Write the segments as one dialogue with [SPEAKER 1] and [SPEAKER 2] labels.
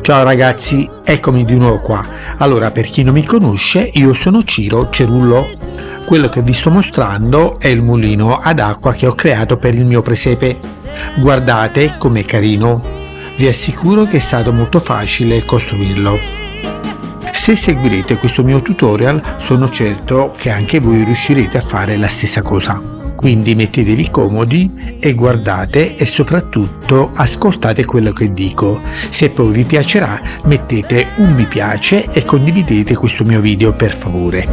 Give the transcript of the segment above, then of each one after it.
[SPEAKER 1] Ciao ragazzi, eccomi di nuovo qua. Allora, per chi non mi conosce, io sono Ciro Cerullo. Quello che vi sto mostrando è il mulino ad acqua che ho creato per il mio presepe. Guardate com'è carino. Vi assicuro che è stato molto facile costruirlo. Se seguirete questo mio tutorial, sono certo che anche voi riuscirete a fare la stessa cosa. Quindi mettetevi comodi e guardate e soprattutto ascoltate quello che dico. Se poi vi piacerà, mettete un mi piace e condividete questo mio video per favore.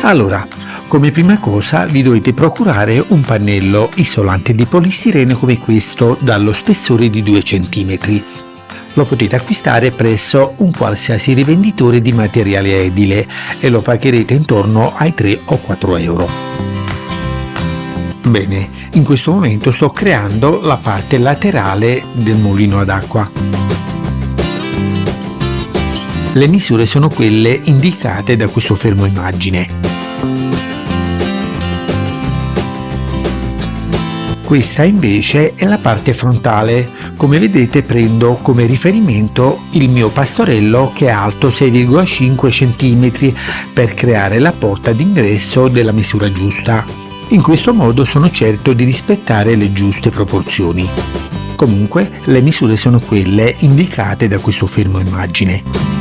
[SPEAKER 1] Allora, come prima cosa vi dovete procurare un pannello isolante di polistirene come questo dallo spessore di 2 cm. Lo potete acquistare presso un qualsiasi rivenditore di materiale edile e lo pagherete intorno ai 3 o 4 euro. Bene, in questo momento sto creando la parte laterale del mulino ad acqua. Le misure sono quelle indicate da questo fermo immagine. Questa invece è la parte frontale. Come vedete prendo come riferimento il mio pastorello che è alto 6,5 cm per creare la porta d'ingresso della misura giusta. In questo modo sono certo di rispettare le giuste proporzioni. Comunque le misure sono quelle indicate da questo fermo immagine.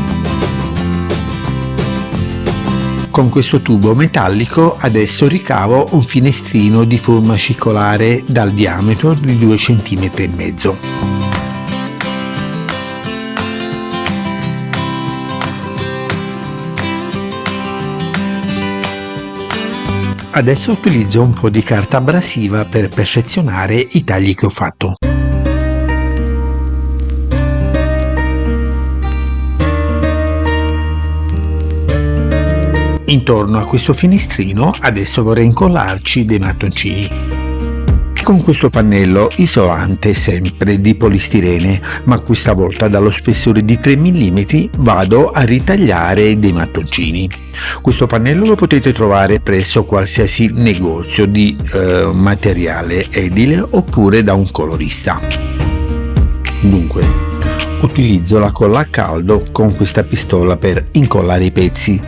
[SPEAKER 1] Con questo tubo metallico adesso ricavo un finestrino di forma circolare dal diametro di 2,5 cm. Adesso utilizzo un po' di carta abrasiva per perfezionare i tagli che ho fatto. Intorno a questo finestrino adesso vorrei incollarci dei mattoncini. Con questo pannello isolante sempre di polistirene, ma questa volta dallo spessore di 3 mm, vado a ritagliare dei mattoncini. Questo pannello lo potete trovare presso qualsiasi negozio di materiale edile oppure da un colorista. Dunque, utilizzo la colla a caldo con questa pistola per incollare i pezzi.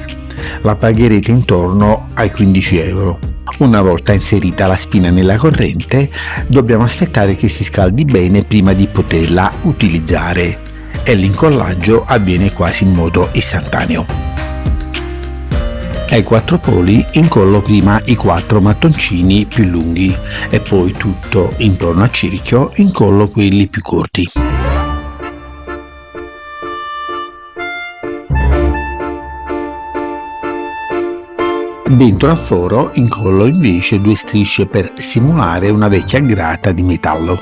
[SPEAKER 1] La pagherete intorno ai 15 euro. Una volta inserita la spina nella corrente, dobbiamo aspettare che si scaldi bene prima di poterla utilizzare e l'incollaggio avviene quasi in modo istantaneo. Ai 4 poli incollo prima i 4 mattoncini più lunghi e poi tutto intorno al cerchio incollo quelli più corti. Dentro al foro incollo invece 2 strisce per simulare una vecchia grata di metallo.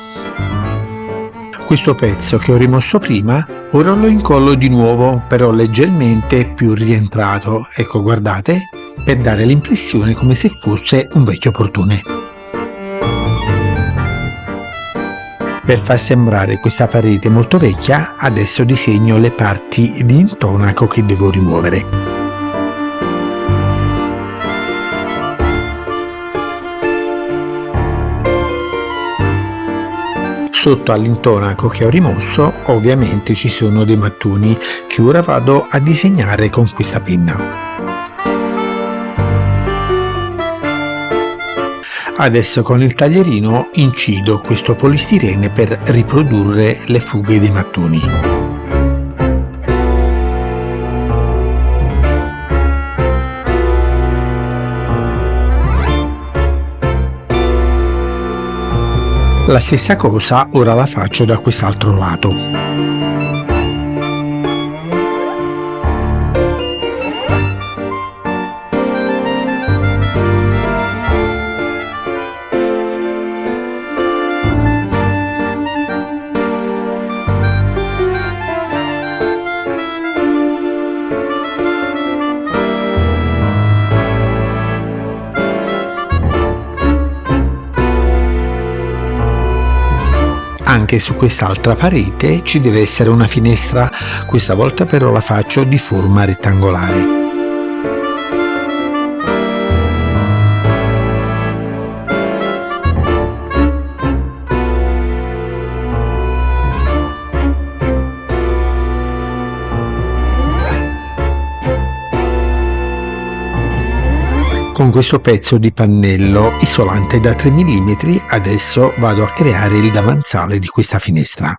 [SPEAKER 1] Questo pezzo che ho rimosso prima, ora lo incollo di nuovo, però leggermente più rientrato, ecco guardate, per dare l'impressione come se fosse un vecchio portone. Per far sembrare questa parete molto vecchia, adesso disegno le parti di intonaco che devo rimuovere. Sotto all'intonaco che ho rimosso ovviamente ci sono dei mattoni che ora vado a disegnare con questa penna. Adesso con il taglierino incido questo polistirene per riprodurre le fughe dei mattoni. La stessa cosa ora la faccio da quest'altro lato. anche su quest'altra parete ci deve essere una finestra, questa volta però la faccio di forma rettangolare. Con questo pezzo di pannello isolante da 3 mm adesso vado a creare il davanzale di questa finestra.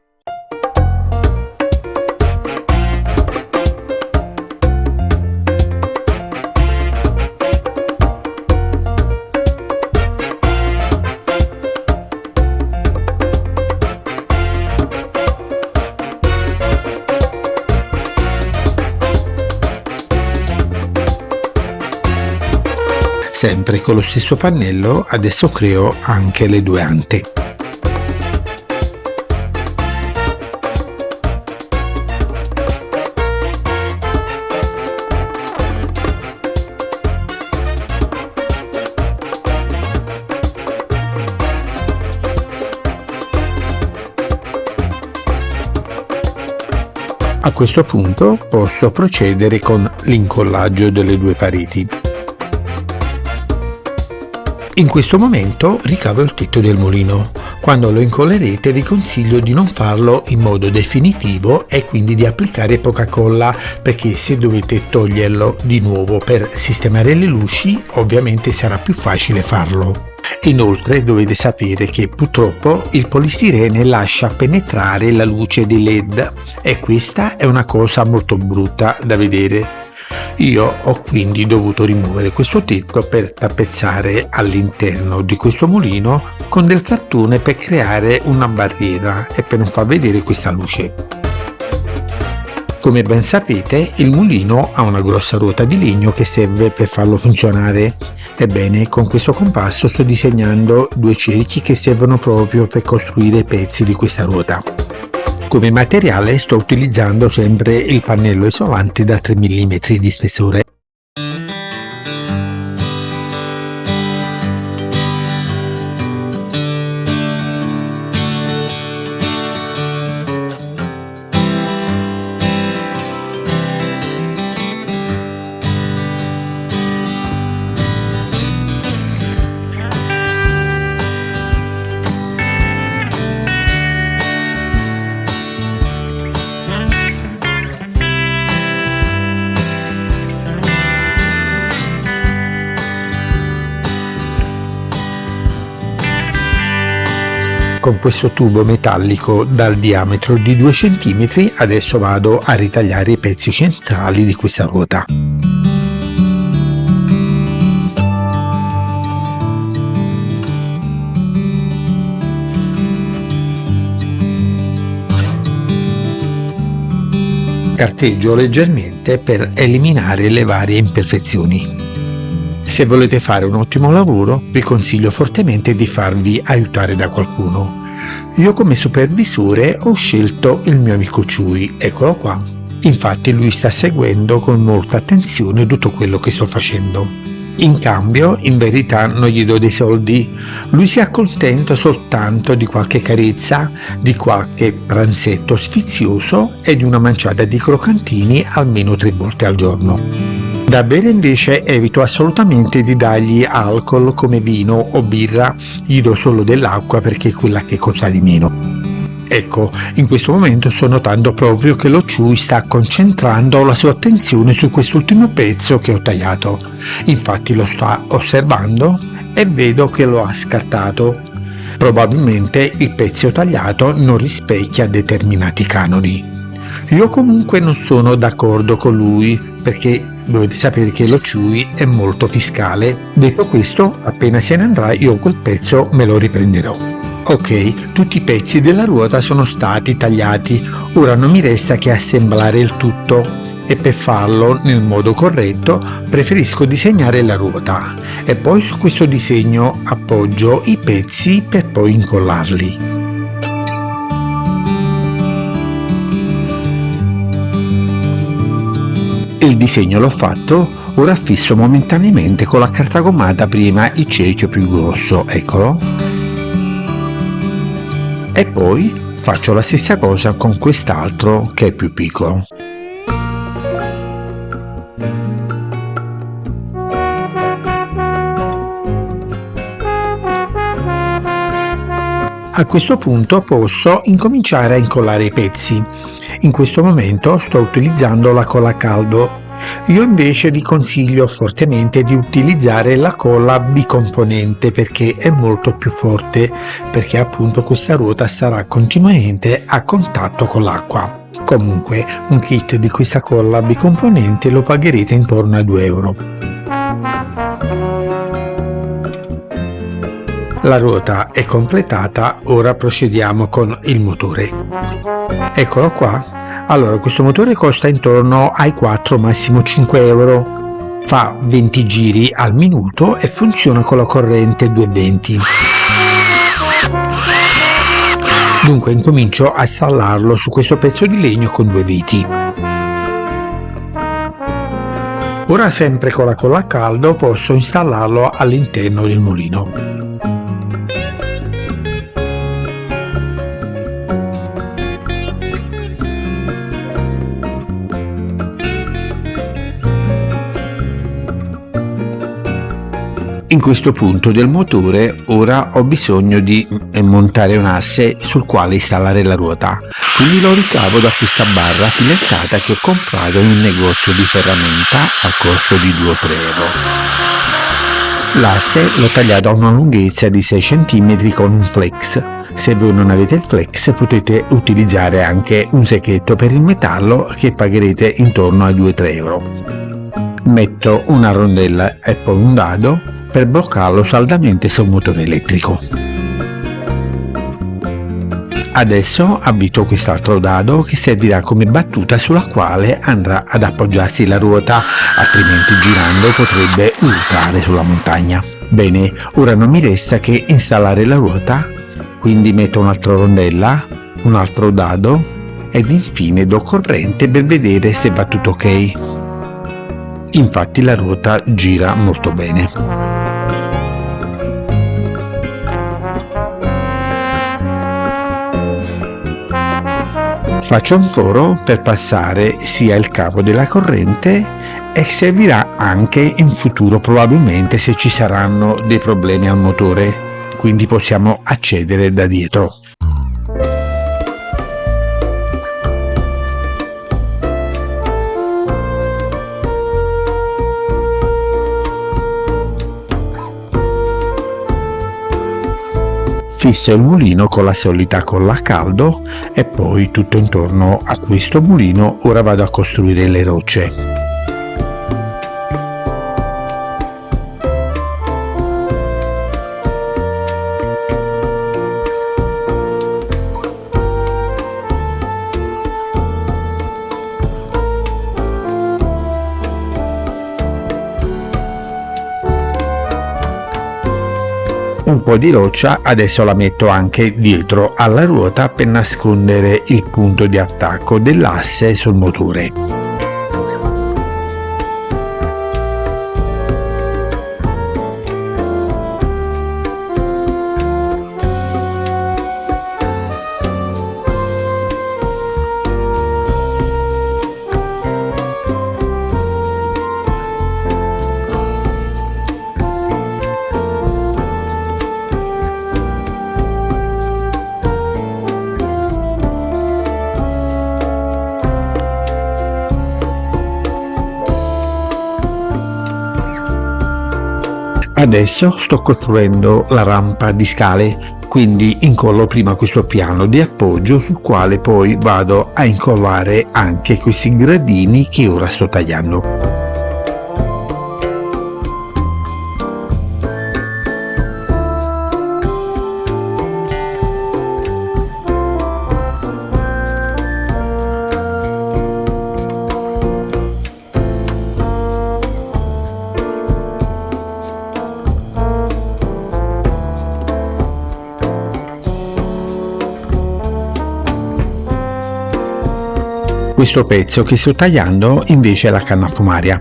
[SPEAKER 1] Sempre con lo stesso pannello adesso creo anche le due ante. A questo punto posso procedere con l'incollaggio delle due pareti. In questo momento ricavo il tetto del mulino. Quando lo incollerete vi consiglio di non farlo in modo definitivo e quindi di applicare poca colla, perché se dovete toglierlo di nuovo per sistemare le luci ovviamente sarà più facile farlo. Inoltre dovete sapere che purtroppo il polistirene lascia penetrare la luce dei LED e questa è una cosa molto brutta da vedere. Io ho quindi dovuto rimuovere questo tetto per tappezzare all'interno di questo mulino con del cartone per creare una barriera e per non far vedere questa luce. Come ben sapete, il mulino ha una grossa ruota di legno che serve per farlo funzionare. Ebbene, con questo compasso sto disegnando due cerchi che servono proprio per costruire i pezzi di questa ruota. Come materiale sto utilizzando sempre il pannello isolante da 3 mm di spessore. Con questo tubo metallico dal diametro di 2 cm adesso vado a ritagliare i pezzi centrali di questa ruota. Carteggio leggermente per eliminare le varie imperfezioni. Se volete fare un ottimo lavoro, vi consiglio fortemente di farvi aiutare da qualcuno. Io come supervisore ho scelto il mio amico Ciui, eccolo qua. Infatti lui sta seguendo con molta attenzione tutto quello che sto facendo. In cambio, in verità non gli do dei soldi, lui si accontenta soltanto di qualche carezza, di qualche pranzetto sfizioso e di una manciata di croccantini almeno 3 volte al giorno. Da bere invece evito assolutamente di dargli alcol come vino o birra, gli do solo dell'acqua perché è quella che costa di meno. Ecco, in questo momento sto notando proprio che lo Ciui sta concentrando la sua attenzione su quest'ultimo pezzo che ho tagliato. Infatti lo sta osservando e vedo che lo ha scartato. Probabilmente il pezzo tagliato non rispecchia determinati canoni. Io comunque non sono d'accordo con lui perché dovete sapere che lo Ciui è molto fiscale. Detto questo, appena se ne andrà io quel pezzo me lo riprenderò. Ok, tutti i pezzi della ruota sono stati tagliati, ora non mi resta che assemblare il tutto e per farlo nel modo corretto preferisco disegnare la ruota e poi su questo disegno appoggio i pezzi per poi incollarli. Il disegno l'ho fatto, ora fisso momentaneamente con la carta gommata prima il cerchio più grosso, eccolo, e poi Faccio la stessa cosa con quest'altro che è più piccolo. A questo punto posso incominciare a incollare i pezzi. In questo momento sto utilizzando la colla a caldo. Io invece vi consiglio fortemente di utilizzare la colla bicomponente perché è molto più forte, perché appunto questa ruota starà continuamente a contatto con l'acqua. Comunque un kit di questa colla bicomponente lo pagherete intorno a 2 euro. La ruota è completata, ora procediamo con il motore. Eccolo qua. Allora, questo motore costa intorno ai 4, massimo 5 euro. Fa 20 giri al minuto e funziona con la corrente 220. Dunque incomincio a installarlo su questo pezzo di legno con 2 viti. Ora, sempre con la colla a caldo, posso installarlo all'interno del mulino. In questo punto del motore ora ho bisogno di montare un asse sul quale installare la ruota, quindi lo ricavo da questa barra filettata che ho comprato in un negozio di ferramenta al costo di 2 o 3 euro. L'asse l'ho tagliato a una lunghezza di 6 cm con un flex. Se voi non avete il flex potete utilizzare anche un secchietto per il metallo che pagherete intorno ai 2-3 euro. Metto una rondella e poi un dado per bloccarlo saldamente sul motore elettrico. Adesso avvito quest'altro dado che servirà come battuta sulla quale andrà ad appoggiarsi la ruota, altrimenti girando potrebbe urtare sulla montagna. Bene, ora non mi resta che installare la ruota, quindi metto un'altra rondella, un altro dado ed infine do corrente per vedere se va tutto ok. Infatti la ruota gira molto bene. Faccio un foro per passare sia il cavo della corrente e servirà anche in futuro probabilmente se ci saranno dei problemi al motore, quindi possiamo accedere da dietro. Fisso il mulino con la solita colla a caldo e poi tutto intorno a questo mulino ora vado a costruire le rocce. Un po' di roccia adesso la metto anche dietro alla ruota per nascondere il punto di attacco dell'asse sul motore. Adesso sto costruendo la rampa di scale, quindi incollo prima questo piano di appoggio sul quale poi vado a incollare anche questi gradini che ora sto tagliando. Questo pezzo che sto tagliando invece è la canna fumaria.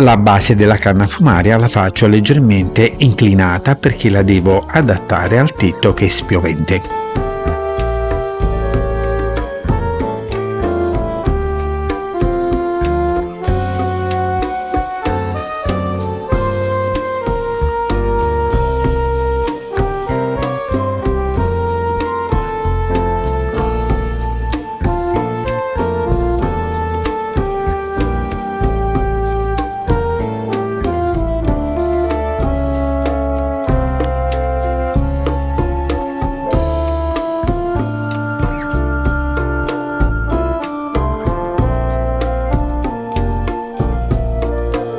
[SPEAKER 1] La base della canna fumaria la faccio leggermente inclinata perché la devo adattare al tetto che è spiovente.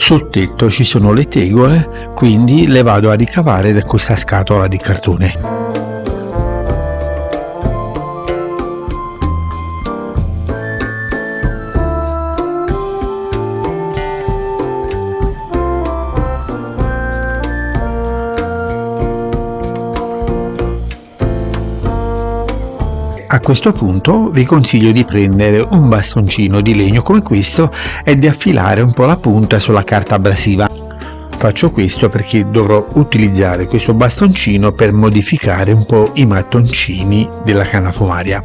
[SPEAKER 1] Sul tetto ci sono le tegole, quindi le vado a ricavare da questa scatola di cartone. A questo punto vi consiglio di prendere un bastoncino di legno come questo e di affilare un po' la punta sulla carta abrasiva. Faccio questo perché dovrò utilizzare questo bastoncino per modificare un po' i mattoncini della canna fumaria.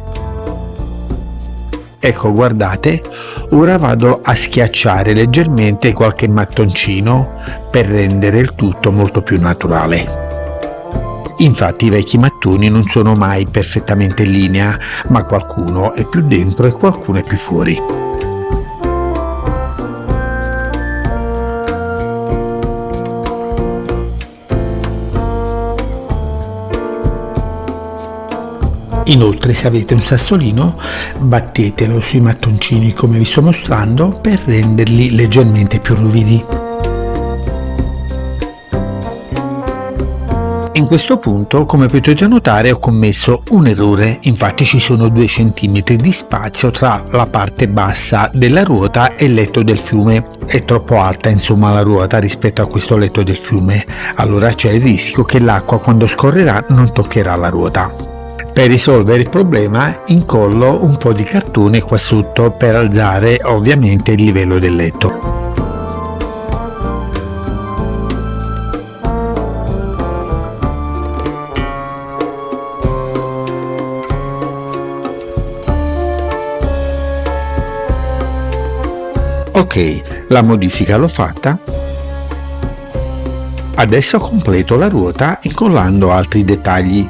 [SPEAKER 1] Ecco, guardate, ora vado a schiacciare leggermente qualche mattoncino per rendere il tutto molto più naturale. Infatti i vecchi mattoni non sono mai perfettamente in linea, ma qualcuno è più dentro e qualcuno è più fuori. Inoltre, se avete un sassolino, battetelo sui mattoncini come vi sto mostrando per renderli leggermente più ruvidi. In questo punto, come potete notare, ho commesso un errore, infatti ci sono 2 cm di spazio tra la parte bassa della ruota e il letto del fiume. È troppo alta, insomma, la ruota rispetto a questo letto del fiume, allora c'è il rischio che l'acqua quando scorrerà non toccherà la ruota. Per risolvere il problema incollo un po' di cartone qua sotto per alzare ovviamente il livello del letto. Ok, la modifica l'ho fatta. Adesso completo la ruota incollando altri dettagli.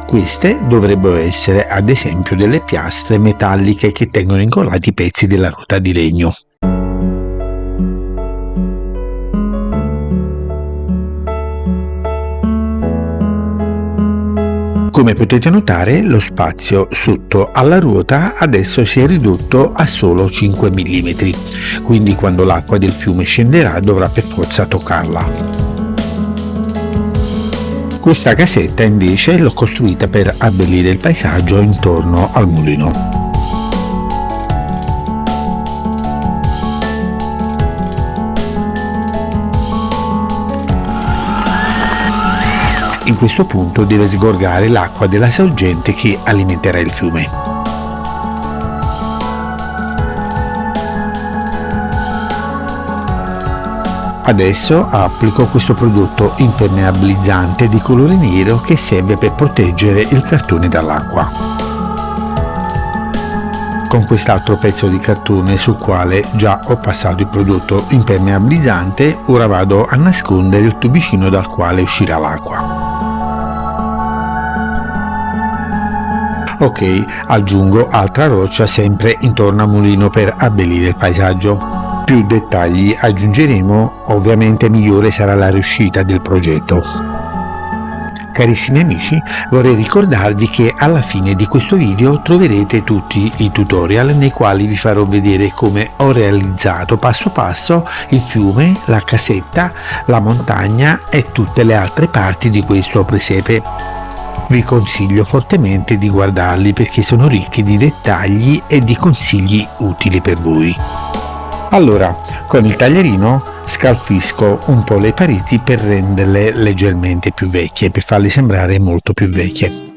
[SPEAKER 1] Queste dovrebbero essere ad esempio delle piastre metalliche che tengono incollati i pezzi della ruota di legno. Come potete notare, lo spazio sotto alla ruota adesso si è ridotto a solo 5 mm, quindi quando l'acqua del fiume scenderà dovrà per forza toccarla. Questa casetta invece l'ho costruita per abbellire il paesaggio intorno al mulino. In questo punto deve sgorgare l'acqua della sorgente che alimenterà il fiume. Adesso applico questo prodotto impermeabilizzante di colore nero che serve per proteggere il cartone dall'acqua. Con quest'altro pezzo di cartone sul quale già ho passato il prodotto impermeabilizzante, ora vado a nascondere il tubicino dal quale uscirà l'acqua. Ok, aggiungo altra roccia sempre intorno al mulino per abbellire il paesaggio. Più dettagli aggiungeremo, ovviamente migliore sarà la riuscita del progetto. Carissimi amici, vorrei ricordarvi che alla fine di questo video troverete tutti i tutorial nei quali vi farò vedere come ho realizzato passo passo il fiume, la casetta, la montagna e tutte le altre parti di questo presepe. Vi consiglio fortemente di guardarli perché sono ricchi di dettagli e di consigli utili per voi. Allora, con il taglierino scalfisco un po' le pareti per renderle leggermente più vecchie, per farle sembrare molto più vecchie.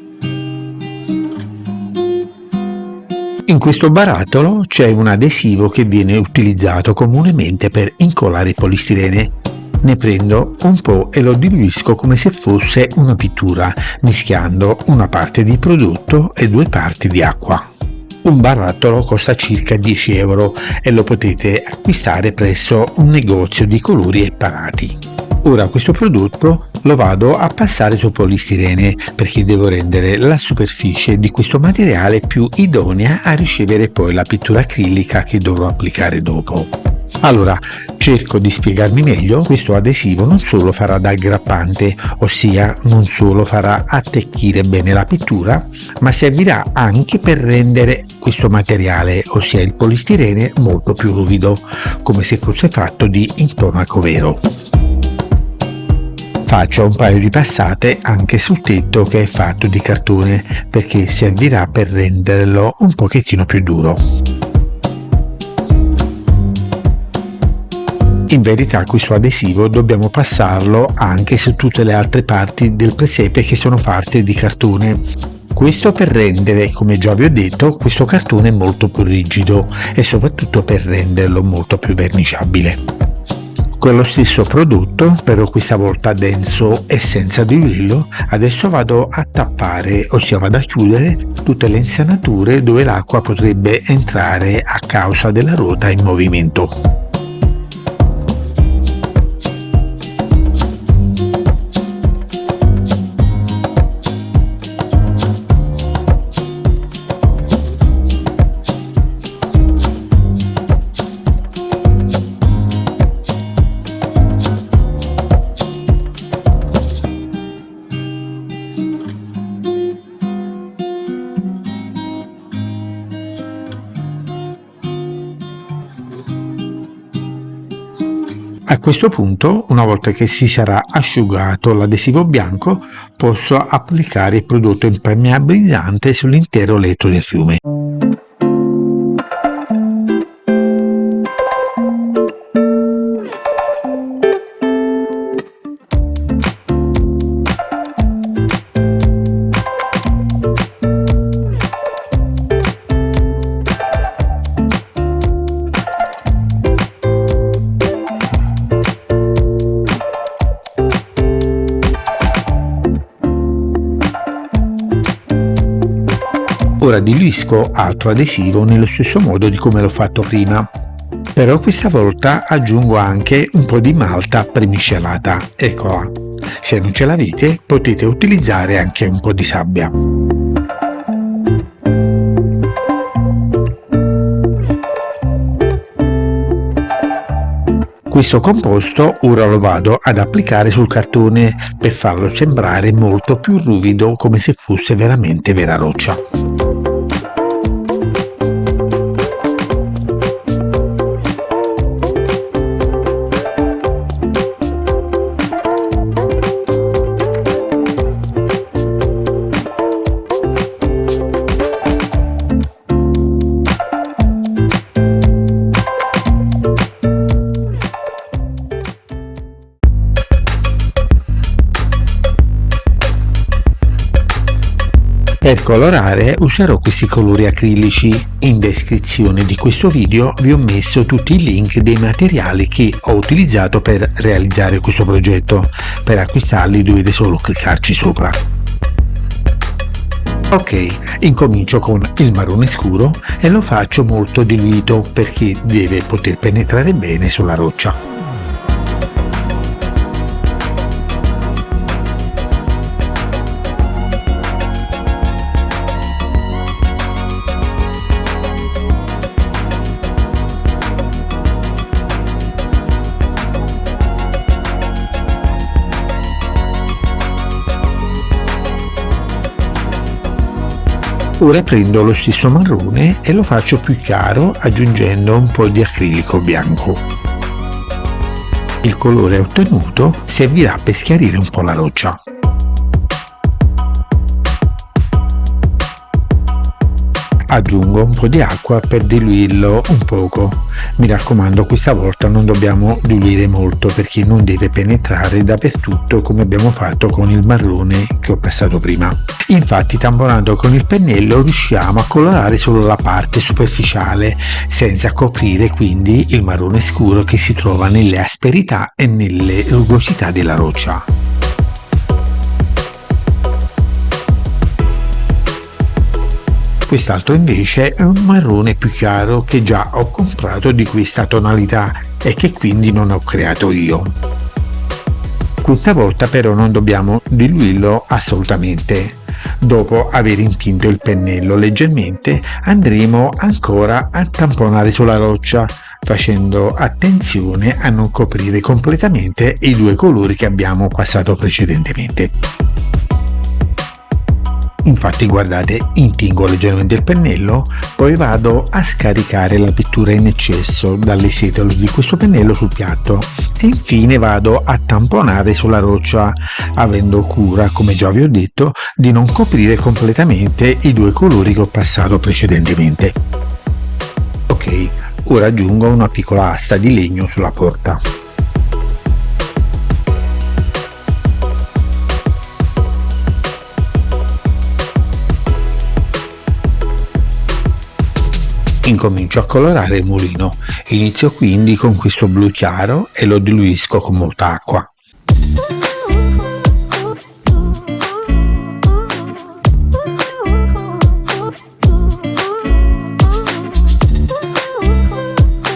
[SPEAKER 1] In questo barattolo c'è un adesivo che viene utilizzato comunemente per incollare il polistirene. Ne prendo un po' e lo diluisco come se fosse una pittura, mischiando una parte di prodotto e 2 parti di acqua. Un barattolo costa circa 10 euro e lo potete acquistare presso un negozio di colori e parati. Ora questo prodotto lo vado a passare sul polistirene perché devo rendere la superficie di questo materiale più idonea a ricevere poi la pittura acrilica che dovrò applicare dopo. Allora, cerco di spiegarmi meglio. Questo adesivo non solo farà da aggrappante, ossia non solo farà attecchire bene la pittura, ma servirà anche per rendere questo materiale, ossia il polistirene, molto più ruvido, come se fosse fatto di intonaco vero. Faccio un paio di passate anche sul tetto che è fatto di cartone, perché servirà per renderlo un pochettino più duro. In verità questo adesivo dobbiamo passarlo anche su tutte le altre parti del presepe che sono fatte di cartone. Questo per rendere, come già vi ho detto, questo cartone molto più rigido e soprattutto per renderlo molto più verniciabile. Con lo stesso prodotto, però questa volta denso e senza diluirlo, adesso vado a tappare, ossia vado a chiudere tutte le insenature dove l'acqua potrebbe entrare a causa della ruota in movimento. A questo punto, una volta che si sarà asciugato l'adesivo bianco, posso applicare il prodotto impermeabilizzante sull'intero letto del fiume. Ora diluisco altro adesivo nello stesso modo di come l'ho fatto prima, però questa volta aggiungo anche un po' di malta premiscelata, eccola. Se non ce l'avete potete utilizzare anche un po' di sabbia. Questo composto ora lo vado ad applicare sul cartone per farlo sembrare molto più ruvido, come se fosse veramente vera roccia. Per colorare userò questi colori acrilici. In descrizione di questo video vi ho messo tutti i link dei materiali che ho utilizzato per realizzare questo progetto. Per acquistarli dovete solo cliccarci sopra. Ok, incomincio con il marrone scuro e lo faccio molto diluito perché deve poter penetrare bene sulla roccia. Ora prendo lo stesso marrone e lo faccio più chiaro aggiungendo un po' di acrilico bianco. Il colore ottenuto servirà per schiarire un po' la roccia. aggiungo un po' di acqua per diluirlo un poco. Mi raccomando, questa volta non dobbiamo diluire molto perché non deve penetrare dappertutto come abbiamo fatto con il marrone che ho passato prima. Infatti, tamponando con il pennello riusciamo a colorare solo la parte superficiale senza coprire quindi il marrone scuro che si trova nelle asperità e nelle rugosità della roccia. Quest'altro invece è un marrone più chiaro che già ho comprato di questa tonalità e che quindi non ho creato io. Questa volta però non dobbiamo diluirlo assolutamente. Dopo aver intinto il pennello leggermente andremo ancora a tamponare sulla roccia, facendo attenzione a non coprire completamente i due colori che abbiamo passato precedentemente. Infatti guardate, intingo leggermente il pennello, poi vado a scaricare la pittura in eccesso dalle setole di questo pennello sul piatto e infine vado a tamponare sulla roccia, avendo cura, come già vi ho detto, di non coprire completamente i due colori che ho passato precedentemente. Ok, ora aggiungo una piccola asta di legno sulla porta. Incomincio a colorare il mulino. Inizio quindi con questo blu chiaro e lo diluisco con molta acqua.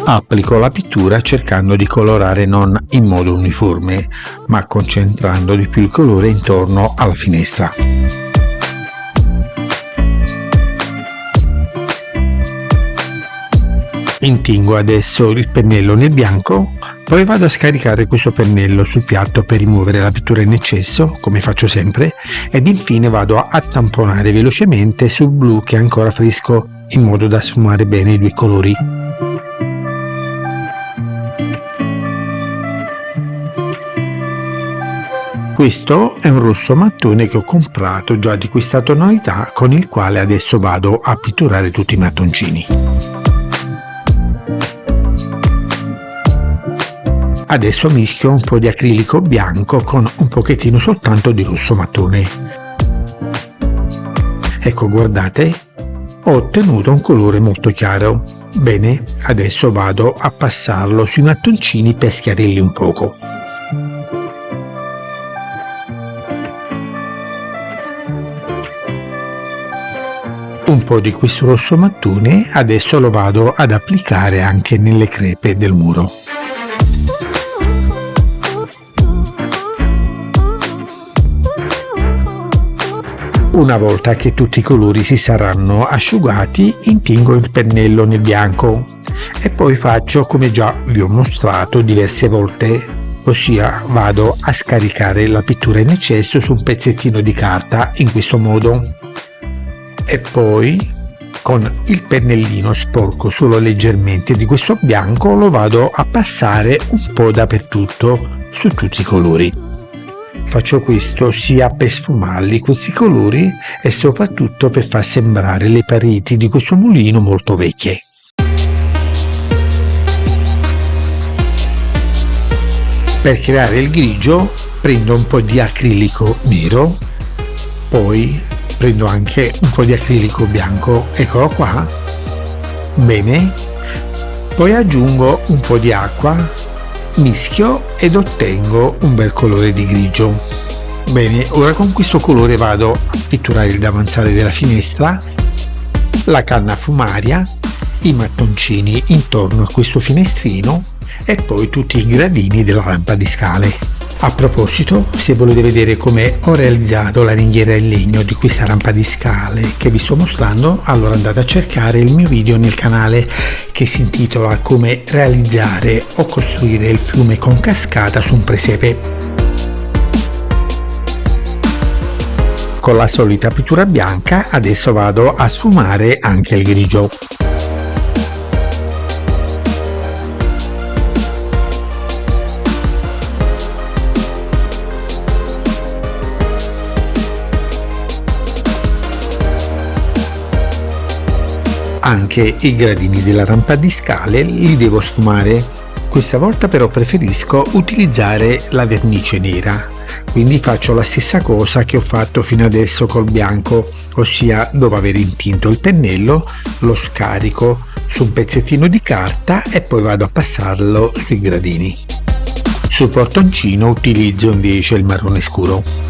[SPEAKER 1] Applico la pittura cercando di colorare non in modo uniforme, ma concentrando di più il colore intorno alla finestra. Intingo adesso il pennello nel bianco, poi vado a scaricare questo pennello sul piatto per rimuovere la pittura in eccesso, come faccio sempre, ed infine vado a tamponare velocemente sul blu che è ancora fresco, in modo da sfumare bene i due colori. Questo è un rosso mattone che ho comprato già di questa tonalità, con il quale adesso vado a pitturare tutti i mattoncini. Adesso mischio un po' di acrilico bianco con un pochettino soltanto di rosso mattone. Ecco, guardate, ho ottenuto un colore molto chiaro. Bene, adesso vado a passarlo sui mattoncini per schiarirli un poco. Un po' di questo rosso mattone adesso lo vado ad applicare anche nelle crepe del muro. Una volta che tutti i colori si saranno asciugati, intingo il pennello nel bianco e poi faccio come già vi ho mostrato diverse volte, ossia vado a scaricare la pittura in eccesso su un pezzettino di carta in questo modo e poi con il pennellino sporco solo leggermente di questo bianco lo vado a passare un po' dappertutto su tutti i colori. Faccio questo sia per sfumarli questi colori e soprattutto per far sembrare le pareti di questo mulino molto vecchie. Per creare il grigio prendo un po' di acrilico nero, poi prendo anche un po' di acrilico bianco, eccolo qua, bene, poi aggiungo un po' di acqua, mischio ed ottengo un bel colore di grigio. Bene, ora con questo colore vado a pitturare il davanzale della finestra, la canna fumaria, i mattoncini intorno a questo finestrino e poi tutti i gradini della rampa di scale. A proposito, se volete vedere come ho realizzato la ringhiera in legno di questa rampa di scale che vi sto mostrando, allora andate a cercare il mio video nel canale che si intitola Come realizzare o costruire il fiume con cascata su un presepe. Con la solita pittura bianca adesso vado a sfumare anche il grigio. Anche i gradini della rampa di scale li devo sfumare. Questa volta però preferisco utilizzare la vernice nera, quindi faccio la stessa cosa che ho fatto fino adesso col bianco, ossia dopo aver intinto il pennello lo scarico su un pezzettino di carta e poi vado a passarlo sui gradini. Sul portoncino utilizzo invece il marrone scuro.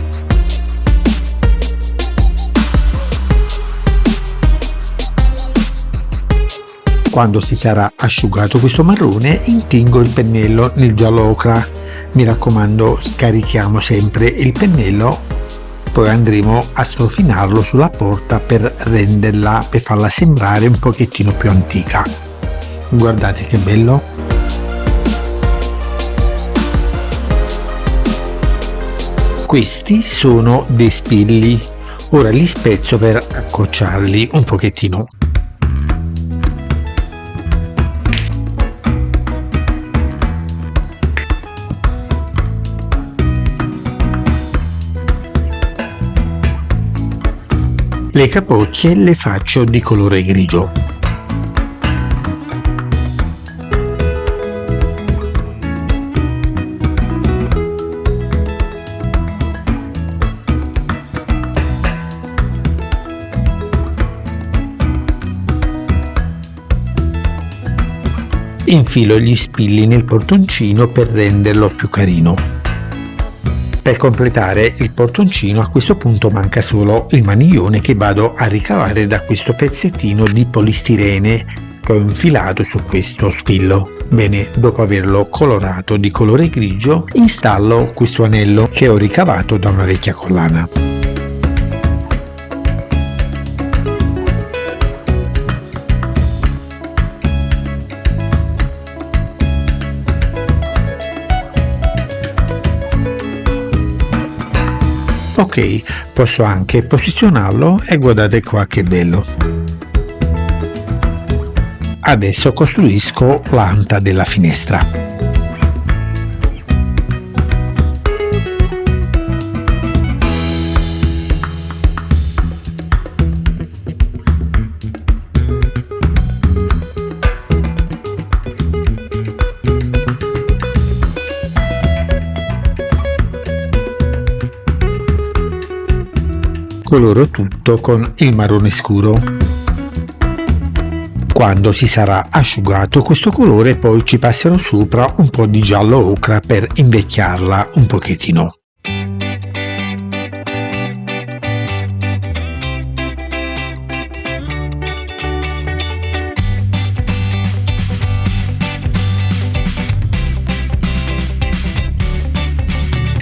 [SPEAKER 1] Quando si sarà asciugato questo marrone, intingo il pennello nel giallo ocra. Mi raccomando, scarichiamo sempre il pennello, poi andremo a strofinarlo sulla porta per farla sembrare un pochettino più antica. Guardate che bello! Questi sono dei spilli, ora li spezzo per accorciarli un pochettino. Le capocchie le faccio di colore grigio. Infilo gli spilli nel portoncino per renderlo più carino. Per completare il portoncino a questo punto manca solo il maniglione che vado a ricavare da questo pezzettino di polistirene che ho infilato su questo spillo. Bene, dopo averlo colorato di colore grigio, installo questo anello che ho ricavato da una vecchia collana. Ok, posso anche posizionarlo e guardate qua che bello. Adesso costruisco l'anta della finestra. Coloro tutto con il marrone scuro. Quando si sarà asciugato questo colore poi ci passerò sopra un po' di giallo ocra per invecchiarla un pochettino.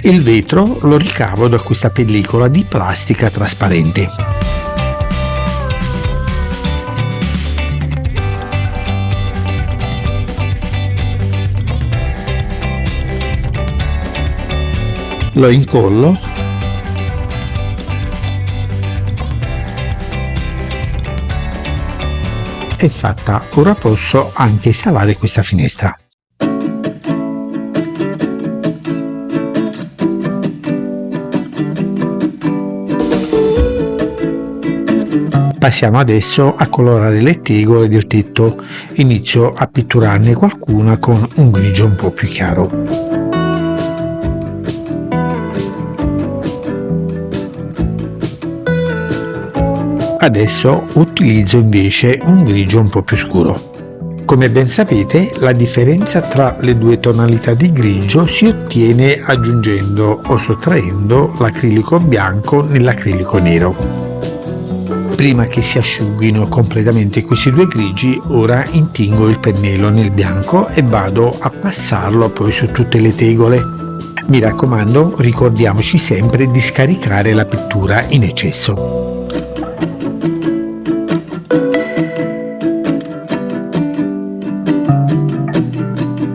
[SPEAKER 1] Il vetro lo ricavo da questa pellicola di plastica trasparente. Lo incollo è fatta. Ora posso anche installare questa finestra. Passiamo adesso a colorare le tegole del tetto. Inizio a pitturarne qualcuna con un grigio un po' più chiaro. Adesso utilizzo invece un grigio un po' più scuro. Come ben sapete, la differenza tra le due tonalità di grigio si ottiene aggiungendo o sottraendo l'acrilico bianco nell'acrilico nero. Prima che si asciughino completamente questi due grigi, ora intingo il pennello nel bianco e vado a passarlo poi su tutte le tegole. Mi raccomando, ricordiamoci sempre di scaricare la pittura in eccesso.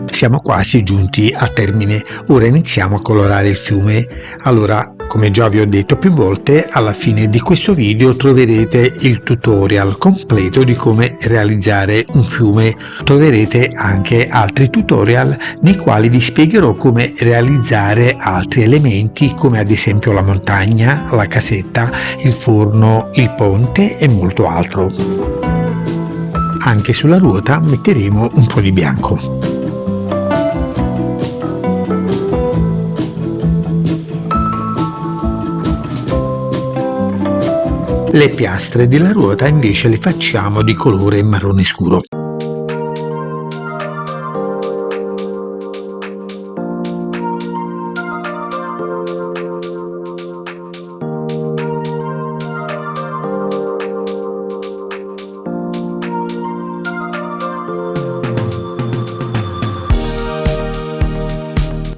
[SPEAKER 1] Siamo quasi giunti al termine, ora iniziamo a colorare il fiume. Allora, come già vi ho detto più volte, alla fine di questo video troverete il tutorial completo di come realizzare un fiume. Troverete anche altri tutorial nei quali vi spiegherò come realizzare altri elementi come ad esempio la montagna, la casetta, il forno, il ponte e molto altro. Anche sulla ruota metteremo un po' di bianco. Le piastre della ruota invece le facciamo di colore marrone scuro.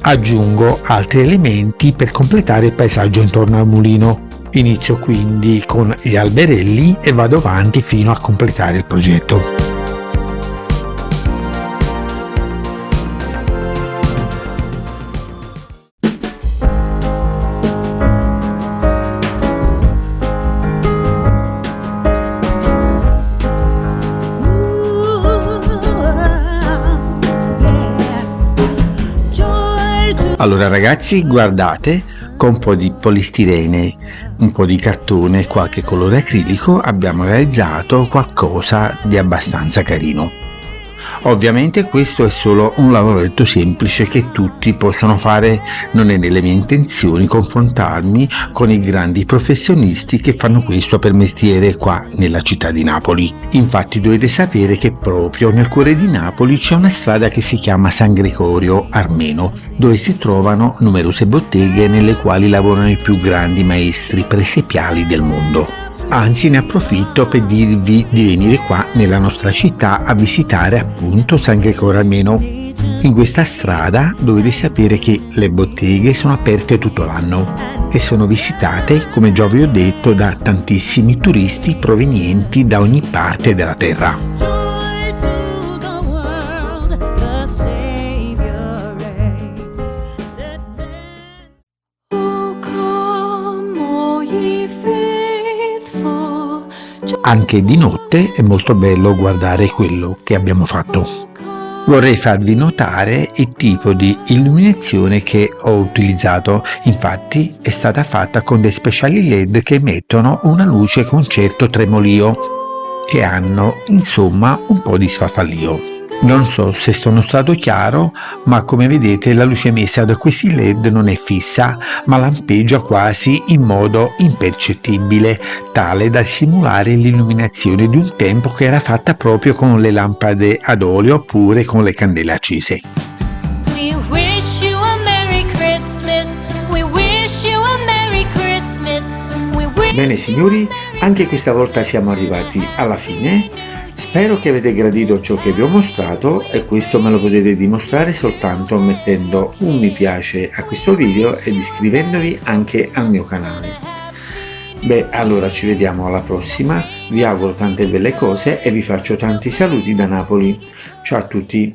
[SPEAKER 1] Aggiungo altri elementi per completare il paesaggio intorno al mulino. Inizio quindi con gli alberelli e vado avanti fino a completare il progetto. Allora ragazzi, guardate, con un po' di polistirene, un po' di cartone e qualche colore acrilico abbiamo realizzato qualcosa di abbastanza carino. Ovviamente questo è solo un lavoretto semplice che tutti possono fare, non è nelle mie intenzioni confrontarmi con i grandi professionisti che fanno questo per mestiere qua nella città di Napoli. Infatti dovete sapere che proprio nel cuore di Napoli c'è una strada che si chiama San Gregorio Armeno, dove si trovano numerose botteghe nelle quali lavorano i più grandi maestri presepiali del mondo. Anzi, ne approfitto per dirvi di venire qua nella nostra città a visitare appunto San Gregorio Armeno. In questa strada dovete sapere che le botteghe sono aperte tutto l'anno e sono visitate, come già vi ho detto, da tantissimi turisti provenienti da ogni parte della terra. Anche di notte è molto bello guardare quello che abbiamo fatto. Vorrei farvi notare il tipo di illuminazione che ho utilizzato, infatti è stata fatta con dei speciali LED che emettono una luce con certo tremolio, che hanno insomma un po' di sfarfallio. Non so se sono stato chiaro, ma come vedete la luce emessa da questi LED non è fissa, ma lampeggia quasi in modo impercettibile, tale da simulare l'illuminazione di un tempo che era fatta proprio con le lampade ad olio oppure con le candele accese. We wish you a Merry Christmas. We wish you a Merry Christmas. Bene signori, anche questa volta siamo arrivati alla fine. Spero che avete gradito ciò che vi ho mostrato e questo me lo potete dimostrare soltanto mettendo un mi piace a questo video ed iscrivendovi anche al mio canale. Beh, allora ci vediamo alla prossima, vi auguro tante belle cose e vi faccio tanti saluti da Napoli. Ciao a tutti!